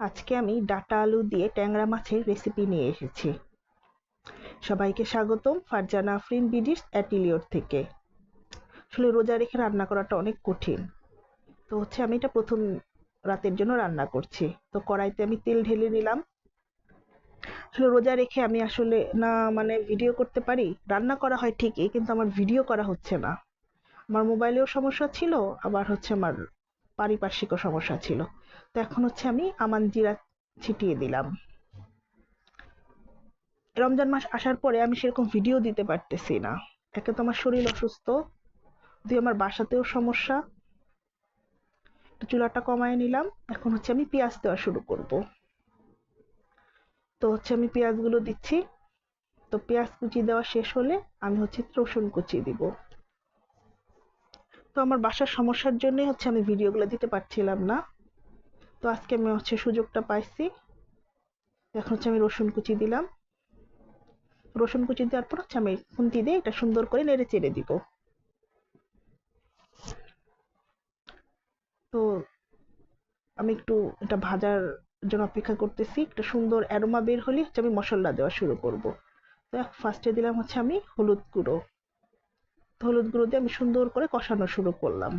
আজকে আমি ডাটা আলু দিয়ে ট্যাংরা মাছের রেসিপি নিয়ে এসেছি। সবাইকে স্বাগতম ফারজানা আফরিন বিডিস অ্যাটিলিওর থেকে। আসলে রোজা রেখে রান্না করাটা অনেক কঠিন। তো আমি এটা প্রথম রাতের জন্য রান্না করছি। তো কড়াইতে আমি তেল ঢেলে নিলাম। আসলে রোজা রেখে আমি আসলে না মানে ভিডিও করতে পারি, রান্না করা হয় ঠিকই কিন্তু আমার ভিডিও করা হচ্ছে না। আমার মোবাইলেও সমস্যা ছিল, আবার আমার পারিপার্শ্বিকও সমস্যা ছিল। তো এখন আমি আমান জিরা ছিটিয়ে দিলাম। রমজান মাস আসার পরে আমি সেরকম ভিডিও দিতে পারতেছি না। একে তো আমার শরীর অসুস্থ, দুই আমার বাসাতেও সমস্যা। তো চুলাটা কমায় নিলাম। এখন আমি পেঁয়াজ দেওয়া শুরু করব। তো আমি পেঁয়াজগুলো দিচ্ছি। তো পেঁয়াজ কুচি দেওয়া শেষ হলে আমি রসুন কুচি দিব। তো আমার বাসার সমস্যার জন্যই আমি ভিডিওগুলো দিতে পারছিলাম না। তো আজকে আমি সুযোগটা পাইছি। এখন আমি রসুন কুচি দিলাম। রসুন কুচি দেওয়ার পর আমি খুন্তি দিয়ে এটা সুন্দর করে নেড়ে চেড়ে দিব। তো আমি একটু এটা ভাজার জন্য অপেক্ষা করতেছি। একটা সুন্দর অ্যারোমা বের হলে আমি মশলা দেওয়া শুরু করব। তো ফার্স্টে দিলাম আমি হলুদ গুঁড়ো। তো হলুদ গুঁড়ো দিয়ে আমি সুন্দর করে কষানো শুরু করলাম।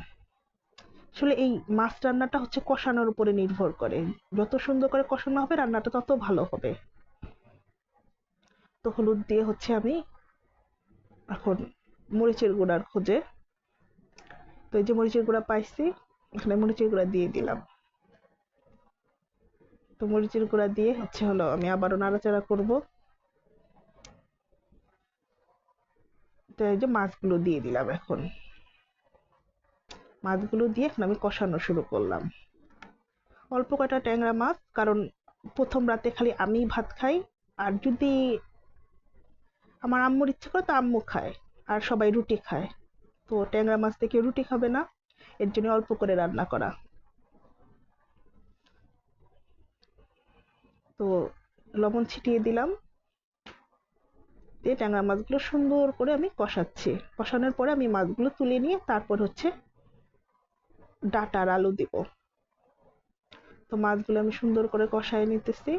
আসলে এই মাছ রান্নাটা কষানোর উপরে নির্ভর করে। যত সুন্দর করে কষানো হবে রান্নাটা তত ভালো হবে। তো হলুদ দিয়ে আমি এখন মরিচের গুঁড়ার খোঁজে। তো এই যে মরিচের গুঁড়া পাইছি, এখানে মরিচের গুঁড়া দিয়ে দিলাম। তো মরিচের গুঁড়া দিয়ে আমি আবারও নাড়াচাড়া করব। তো এই যে মাছগুলো দিয়ে দিলাম। এখন মাছগুলো দিয়ে এখন আমি কষানো শুরু করলাম। অল্প কয়টা ট্যাংরা মাছ, কারণ প্রথম রাতে খালি আমি ভাত খাই। আর যদি আমার আম্মুর ইচ্ছে করে তো আম্মু খায়, আর সবাই রুটি খায়। তো ট্যাংরা মাছ দিয়ে কেউ রুটি খাবে না, এর জন্য অল্প করে রান্না করা। তো লবণ ছিটিয়ে দিলাম, দিয়ে ট্যাংরা মাছগুলো সুন্দর করে আমি কষাচ্ছি। কষানোর পরে আমি মাছগুলো তুলে নিয়ে তারপর ডাঁটার আলু দিব। তো মাছগুলো আমি সুন্দর করে কষায় নিতেছি।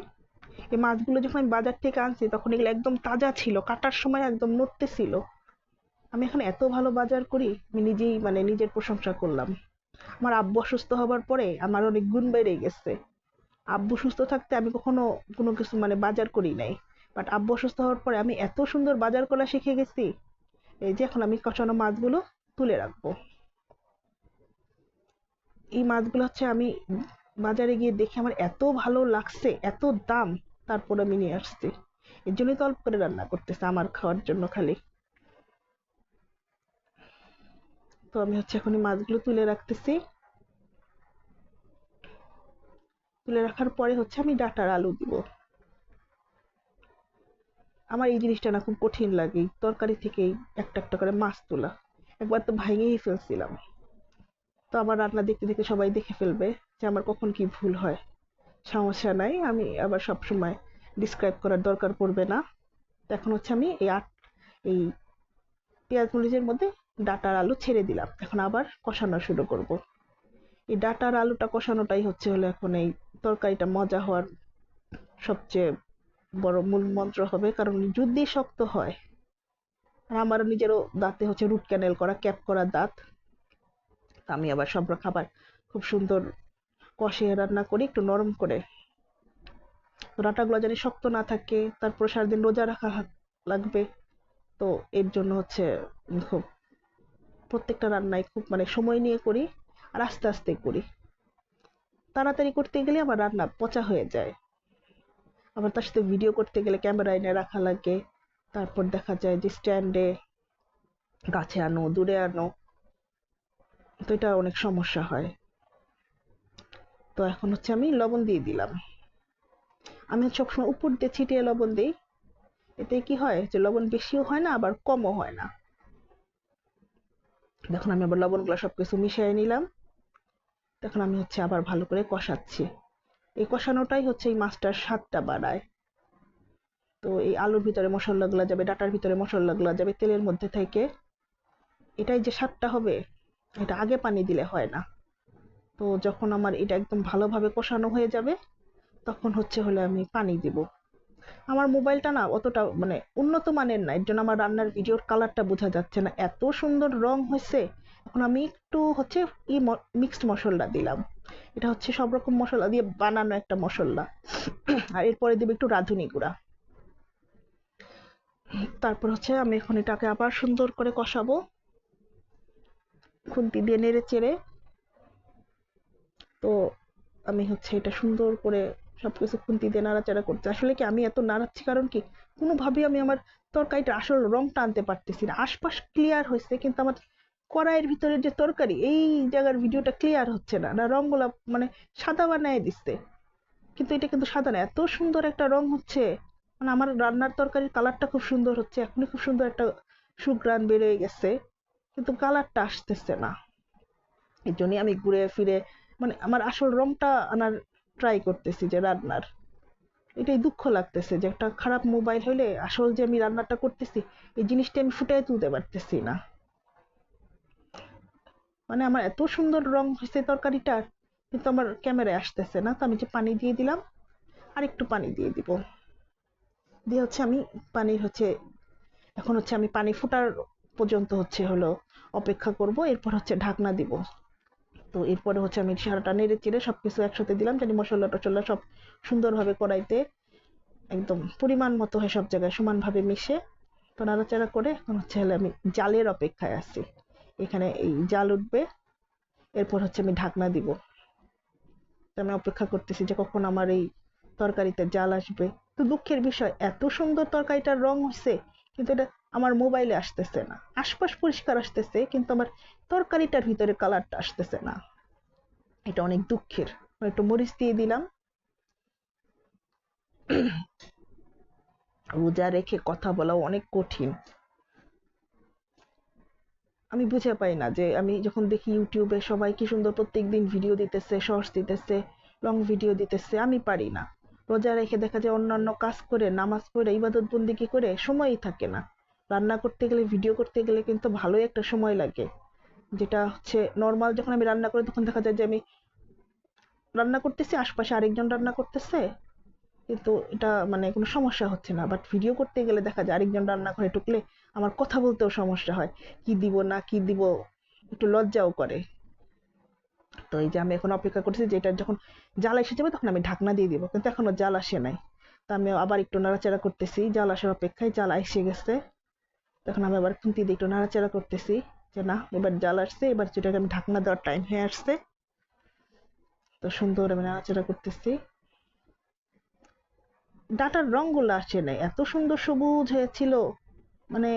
এই মাছগুলো যখন আমি বাজার থেকে আনছি তখন এগুলো একদম তাজা ছিল, কাটার সময় একদম নড়তেছিল। আমি এখন এত ভালো বাজার করি, আমি নিজেই নিজের প্রশংসা করলাম। আমার আব্বু অসুস্থ হবার পরে আমার অনেক গুণ বেড়ে গেছে। আব্বু সুস্থ থাকতে আমি কখনো কোনো কিছু বাজার করি নাই, বাট আব্বু অসুস্থ হওয়ার পরে আমি এত সুন্দর বাজার করা শিখে গেছি। এই যে এখন আমি কষানো মাছগুলো তুলে রাখবো। এই মাছগুলো আমি বাজারে গিয়ে দেখে আমার এত ভালো লাগছে, এত দাম, তারপর আমি নিয়ে আসছি। এর জন্যই তো অল্প করে রান্না করতেছে, আমার খাওয়ার জন্য খালি। তো আমি এখন এই মাছগুলো তুলে রাখতেছি। তুলে রাখার পরে আমি ডাঁটার আলু দিব। আমার এই জিনিসটা না খুব কঠিন লাগে, তরকারি থেকেই একটা একটা করে মাছ তোলা। একবার তো ভাঙিয়েই ফেলছিলাম। তো আমার রান্না দেখতে দেখতে সবাই দেখে ফেলবে যে আমার কখন কি ভুল হয়। সমস্যা নাই, আমি আবার সবসময় ডিসক্রাইব করার দরকার পড়বে না। তো এখন আমি এই পেঁয়াজ মরিচের মধ্যে ডাঁটার আলু ছেড়ে দিলাম। এখন আবার কষানো শুরু করব। এই ডাঁটার আলুটা কষানোটাই হলো এখন এই তরকারিটা মজা হওয়ার সবচেয়ে বড় মূল মন্ত্র হবে, কারণ যদি শক্ত হয়, আর আমারও নিজেরও দাঁতে রুট ক্যানেল করা, ক্যাপ করা দাঁত। তা আমি আবার সব খাবার খুব সুন্দর কষিয়ে রান্না করি, একটু নরম করে। তো ডাঁটাগুলো জানি শক্ত না থাকে, তারপর সারাদিন রোজা রাখা লাগবে। তো এর জন্য খুব প্রত্যেকটা রান্নায় খুব সময় নিয়ে করি, আর আস্তে আস্তে করি। তাড়াতাড়ি করতে গেলে আমার রান্না পচা হয়ে যায়। আবার তার সাথে ভিডিও করতে গেলে ক্যামেরা এনে রাখা লাগে, তারপর দেখা যায় যে স্ট্যান্ডে, কাছে আনো দূরে আনো, তো এটা অনেক সমস্যা হয়। তো এখন আমি লবণ দিয়ে দিলাম। আমি সবসময় উপর দিয়ে ছিটিয়ে লবণ দিই। এতে কি হয় যে লবণ বেশিও হয় না, আবার কমও হয় না। দেখুন আমি আবার লবণগুলো সবকিছু মিশিয়ে নিলাম। তখন আমি আবার ভালো করে কষাচ্ছি। এই কষানোটাই এই মাছটার স্বাদটা বাড়ায়। তো এই আলুর ভিতরে মশলাগুলো যাবে, ডাটার ভিতরে মশলাগুলো যাবে তেলের মধ্যে থেকে। এটাই যে স্বাদটা হবে, এটা আগে পানি দিলে হয় না। তো যখন আমার এটা একদম ভালোভাবে কষানো হয়ে যাবে, তখন হলে আমি পানি দিব। আমার মোবাইলটা না অতটা মানে উন্নত মানের না, এর জন্য আমার রান্নার ভিডিওর কালারটা বোঝা যাচ্ছে না, এত সুন্দর রং হয়েছে। এখন আমি একটু মিক্সড মশলা দিলাম। এটা সব রকম মশলা দিয়ে বানানো একটা মশলা। আর এরপরে দিব একটু রাঁধুনি গুঁড়া। তারপর আমি এখন এটাকে আবার সুন্দর করে কষাবো, খুন্তি দিয়ে নেড়ে চেড়ে। তো আমি এটা সুন্দর করে সবকিছু খুন্তি দিয়ে নাড়াচাড়া করছি। আসলে কি আমি এত নাড়াচ্ছি কারণ কি, কোনোভাবেই আমি আমার তরকারিটা আসল রংটা আনতে পারতেছি না। আশপাশ ক্লিয়ার হয়েছে কিন্তু আমার কড়াইয়ের ভিতরে যে তরকারি এই জায়গার ভিডিওটা ক্লিয়ার হচ্ছে না, না রংগুলা মানে সাদা বানায় দিচ্ছে, কিন্তু এটা কিন্তু সাদা না, এত সুন্দর একটা রং হচ্ছে। মানে আমার রান্নার তরকারির কালারটা খুব সুন্দর হচ্ছে, এখনই খুব সুন্দর একটা সুঘ্রাণ বেরিয়ে গেছে, কিন্তু কালারটা আসতেছে না। এই জন্যই আমি ঘুরে ফিরে মানে আমার আসল রংটা আনার ট্রাই করতেছি যে রান্নার। এটাই দুঃখ লাগতেছে যে একটা খারাপ মোবাইল হলে আসল যে আমি রান্নাটা করতেছি এই জিনিসটা আমি ফুটিয়ে তুলতে পারতেছি না। মানে আমার এত সুন্দর রং হয়েছে তরকারিটার, কিন্তু আমার ক্যামেরায় আসতেছে না। তো আমি যে পানি দিয়ে দিলাম, আর একটু পানি দিয়ে দিব। দিয়ে আমি পানির এখন আমি পানি ফোটার পর্যন্ত হলো অপেক্ষা করব, এরপর ঢাকনা দিব। তো এরপরে আমি সারাটা নেড়ে চেড়ে সবকিছু একসাথে দিলাম, জানি মশলা টশলা সব সুন্দরভাবে কড়াইতে একদম পরিমাণ মতো হয় সব জায়গায় সমানভাবে মিশে। তো নাড়াচাড়া করে এখন আমি জালের অপেক্ষায় আছি। এখানে এই জাল উঠবে, এরপর আমি ঢাকনা দিব। তো আমি অপেক্ষা করতেছি যে কখন আমার এই তরকারিতে জাল আসবে। তো দুঃখের বিষয়, এত সুন্দর তরকারিটার রং হচ্ছে, কিন্তু এটা আমার মোবাইলে আসতেছে না। আশপাশ পরিষ্কার আসতেছে, কিন্তু আমার তরকারিটার ভিতরে কালারটা আসতেছে না। এটা অনেক দুঃখের। একটু মরিচ দিয়ে দিলাম। রোজা রেখে কথা বলা অনেক কঠিন। আমি বুঝে পাই না যে আমি যখন দেখি ইউটিউবে সবাই কি সুন্দর প্রত্যেকদিন ভিডিও দিতেছে, শর্টস দিতেছে, লং ভিডিও দিতেছে, আমি পারি না। রোজা রেখে দেখা যায় অন্যান্য কাজ করে, নামাজ পড়ে, ইবাদত বন্দিগি করে সময়ই থাকে না। রান্না করতে গেলে, ভিডিও করতে গেলে কিন্তু ভালোই একটা সময় লাগে। যেটা নর্মাল যখন আমি রান্না করি তখন দেখা যায় যে আমি রান্না করতেছি, আশপাশে আরেকজন রান্না করতেছে, কিন্তু এটা মানে কোনো সমস্যা হচ্ছে না। বাট ভিডিও করতে গেলে দেখা যায় আরেকজন রান্নাঘরে ঢুকলে আমার কথা বলতেও সমস্যা হয়, কি দিব না কি দিব, একটু লজ্জাও করে। তো এই যে আমি এখন অপেক্ষা করতেছি যে এটা যখন জাল এসে যাবে তখন আমি ঢাকনা দিয়ে দিব, কিন্তু এখনো জাল আসে নাই। তো আমি আবার একটু নাড়াচাড়া করতেছি, জাল আসার অপেক্ষায়। জাল এসে গেছে, তখন আমি আবার খুন্তি দিয়ে একটু নাড়াচাড়া করতেছি যে না এবার জাল আসছে, এবার যেটাকে আমি ঢাকনা দেওয়ার টাইম হয়ে আসছে। তো সুন্দর আমি নাড়াচাড়া করতেছি। ডাটার রঙগুলো আসে নাই, এত সুন্দর সবুজ হয়েছিল, মানে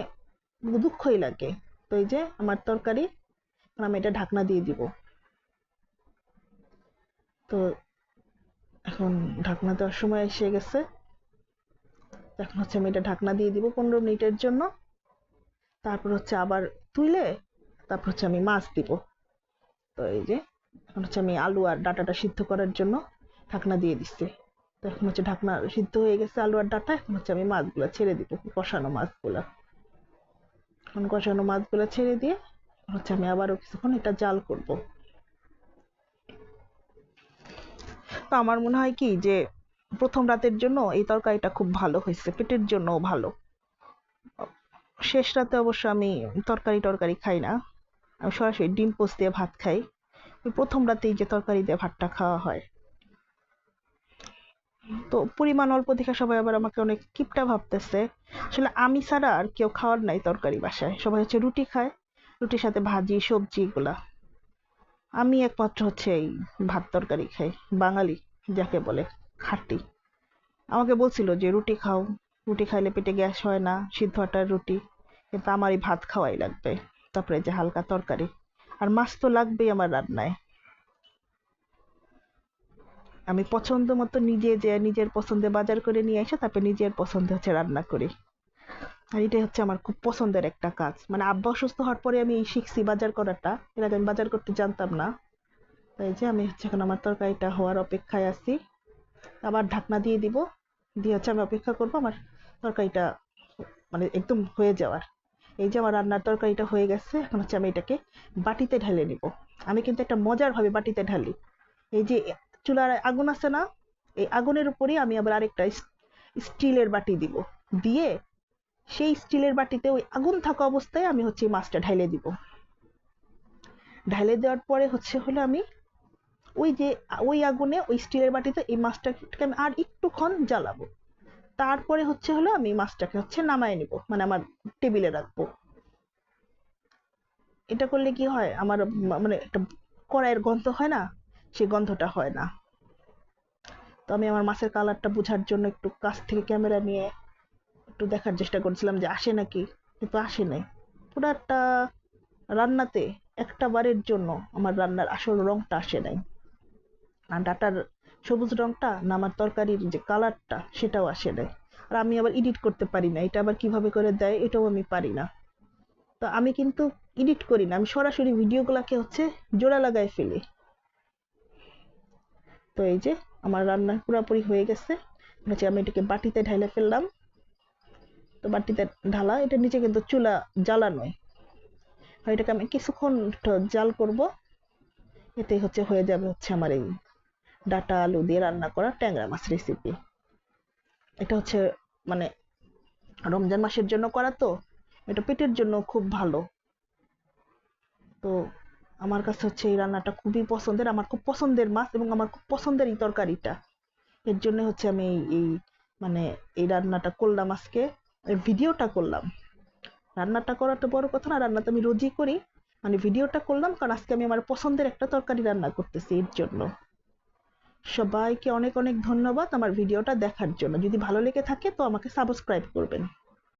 দুঃখই লাগে। তো এই যে আমার তরকারি, আমি এটা ঢাকনা দিয়ে দিব। তো এখন ঢাকনা দেওয়ার সময় এসে গেছে। এখন আমি এটা ঢাকনা দিয়ে দিব 15 মিনিটের জন্য। তারপর আবার তুলে তারপর আমি মাছ দিব। তো এই যে এখন আমি আলু আর ডাটাটা সিদ্ধ করার জন্য ঢাকনা দিয়ে দিচ্ছি। তো এখন ঢাকনা সিদ্ধ হয়ে গেছে আলু আর ডাটা। এখন আমি মাছগুলা ছেড়ে দিব, কষানো মাছগুলা। এখন কষানো মাছগুলা ছেড়ে দিয়ে আমি আবারও কিছুক্ষণ এটা জাল করব। তো আমার মনে হয় কি যে প্রথম রাতের জন্য এই তরকারিটা খুব ভালো হয়েছে, পেটের জন্যও ভালো। শেষ রাতে অবশ্য আমি তরকারি টরকারি খাই না, আমি সরাসরি ডিম পোস্ট দিয়ে ভাত খাই। ওই প্রথম রাতেই যে তরকারি দিয়ে ভাতটা খাওয়া হয়, তো পরিমাণ অল্প দেখে সবাই আবার আমাকে অনেক কিপটা ভাবতেছে। আসলে আমি ছাড়া আর কেউ খাওয়ার নাই তরকারি বাসায়, সবাই রুটি খায়, রুটির সাথে ভাজি সবজি এগুলা। আমি একমাত্র এই ভাত তরকারি খাই, বাঙালি যাকে বলে, খাঁটি। আমাকে বলছিল যে রুটি খাও, রুটি খাইলে পেটে গ্যাস হয় না, সিদ্ধ আটার রুটি। কিন্তু আমার এই ভাত খাওয়াই লাগবে, তারপরে যে হালকা তরকারি, আর মাছ তো লাগবেই আমার রান্নায়। আমি পছন্দ মতো নিজে যে নিজের পছন্দে বাজার করে নিয়ে এসে তারপরে নিজের পছন্দে রান্না করি। আর এটাই আমার খুব পছন্দের একটা কাজ। মানে আব্বা অসুস্থ হওয়ার পরে আমি শিখছি বাজার করাটা, এর আগে আমি বাজার করতে জানতাম না। তাই যে আমি এখন আমার তরকারিটা হওয়ার অপেক্ষায় আছি। আবার ঢাকনা দিয়ে দিব, দিয়ে আমি অপেক্ষা করব আমার তরকারিটা মানে একদম হয়ে যাওয়ার। এই যে আমার রান্নার তরকারিটা হয়ে গেছে, এখন আমি এটাকে বাটিতে ঢেলে নিব। আমি কিন্তু একটা মজার ভাবে বাটিতে ঢালি। এই যে চুলার আগুন আছে না, এই আগুনের উপরেই আমি আবার আরেকটা স্টিলের বাটি দিব, দিয়ে সেই স্টিলের বাটিতে ওই আগুন থাকা অবস্থায় আমি হচ্ছে মাছটা ঢাইলে দিব। ঢাইলে দেওয়ার পরে হলো আমি ওই যে ওই আগুনে ওই স্টিলের বাটিতে এই মাছটাকে আমি আর একটুক্ষণ জ্বালাবো। তারপরে হলো আমি মাছটাকে নামায় নিব, মানে আমার টেবিলে রাখবো। এটা করলে কি হয়, আমার মানে একটা কড়াইয়ের গন্ধ হয় না, সেই গন্ধটা হয় না। তো আমি আমার মাছের কালারটা বোঝার জন্য একটু কাছ থেকে ক্যামেরা নিয়ে একটু দেখার চেষ্টা করছিলাম যে আসে নাকি, কিন্তু আসে নাই। পুরাটা রান্নাতে একটা বারের জন্য আমার রান্নার আসল রংটা আসে নাই। আর ডাটার সবুজ রংটা না আমার তরকারির যে কালারটা সেটাও আসে নাই। আর আমি আবার এডিট করতে পারি না, এটা আবার কিভাবে করে দেয় এটাও আমি পারি না। তো আমি কিন্তু এডিট করি না, আমি সরাসরি ভিডিওগুলোকে জোড়া লাগাই ফেলি। তো এই যে আমার রান্না পুরোপুরি হয়ে গেছে, আমি এটাকে বাটিতে ঢাইলে ফেললাম। তো বাটিতে ঢালা, এটা নিচে কিন্তু চুলা জ্বালা নয়, এটাকে আমি কিছুক্ষণ জাল করব। এতে হয়ে যাবে আমার এই ডাটা আলু দিয়ে রান্না করা ট্যাংরা মাছ রেসিপি। এটা মানে রমজান মাসের জন্য করা, তো এটা পেটের জন্য খুব ভালো। তো আমার কাছে এই রান্নাটা খুবই পছন্দের, আমার খুব পছন্দের মাছ এবং আমার খুব পছন্দের এই তরকারিটা। এর জন্য আমি এই মানে এই রান্নাটা করলাম, আজকে ভিডিওটা করলাম। রান্নাটা করাটা বড় কথা না, রান্না তো আমি রোজই করি, মানে ভিডিওটা করলাম কারণ আজকে আমি আমার পছন্দের একটা তরকারি রান্না করতেছি। এর জন্য সবাইকে অনেক অনেক ধন্যবাদ আমার ভিডিওটা দেখার জন্য। যদি ভালো লেগে থাকে তো আমাকে সাবস্ক্রাইব করবেন।